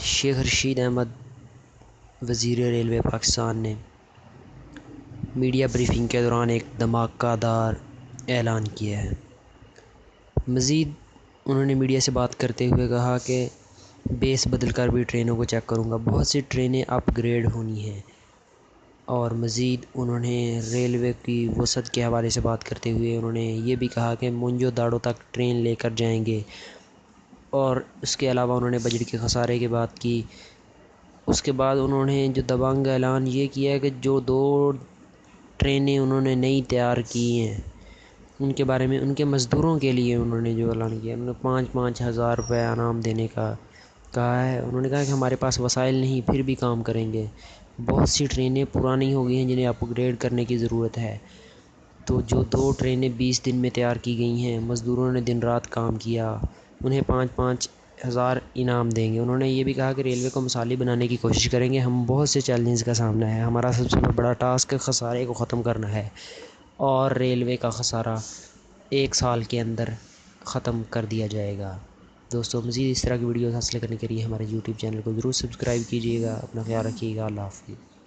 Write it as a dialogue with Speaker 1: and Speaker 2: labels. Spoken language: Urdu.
Speaker 1: شیخ رشید احمد وزیر ریلوے پاکستان نے میڈیا بریفنگ کے دوران ایک دھماکہ دار اعلان کیا ہے۔ مزید انہوں نے میڈیا سے بات کرتے ہوئے کہا کہ بیس بدل کر بھی ٹرینوں کو چیک کروں گا، بہت سی ٹرینیں اپ گریڈ ہونی ہیں۔ اور مزید انہوں نے ریلوے کی وسعت کے حوالے سے بات کرتے ہوئے انہوں نے یہ بھی کہا کہ منجو داڑو تک ٹرین لے کر جائیں گے، اور اس کے علاوہ انہوں نے بجٹ کے خسارے کی بات کی۔ اس کے بعد انہوں نے جو دبنگ اعلان یہ کیا ہے کہ جو 2 ٹرینیں انہوں نے نئی تیار کی ہیں ان کے بارے میں، ان کے مزدوروں کے لیے انہوں نے جو اعلان کیا، انہوں نے 5-5 ہزار روپے انعام دینے کا کہا ہے۔ انہوں نے کہا کہ ہمارے پاس وسائل نہیں، پھر بھی کام کریں گے۔ بہت سی ٹرینیں پرانی ہو گئی ہیں جنہیں اپ گریڈ کرنے کی ضرورت ہے، تو جو 2 ٹرینیں 20 دن میں تیار کی گئی ہیں، مزدوروں نے دن رات کام کیا، انہیں 5-5 ہزار انعام دیں گے۔ انہوں نے یہ بھی کہا کہ ریلوے کو مثالی بنانے کی کوشش کریں گے، ہم بہت سے چیلنجز کا سامنا ہے، ہمارا سب سے بڑا ٹاسک خسارے کو ختم کرنا ہے، اور ریلوے کا خسارہ 1 سال کے اندر ختم کر دیا جائے گا۔ دوستو، مزید اس طرح کی ویڈیوز حاصل کرنے کے لیے ہمارے یوٹیوب چینل کو ضرور سبسکرائب کیجیے گا۔ اپنا خیال رکھیے گا۔ اللہ حافظ۔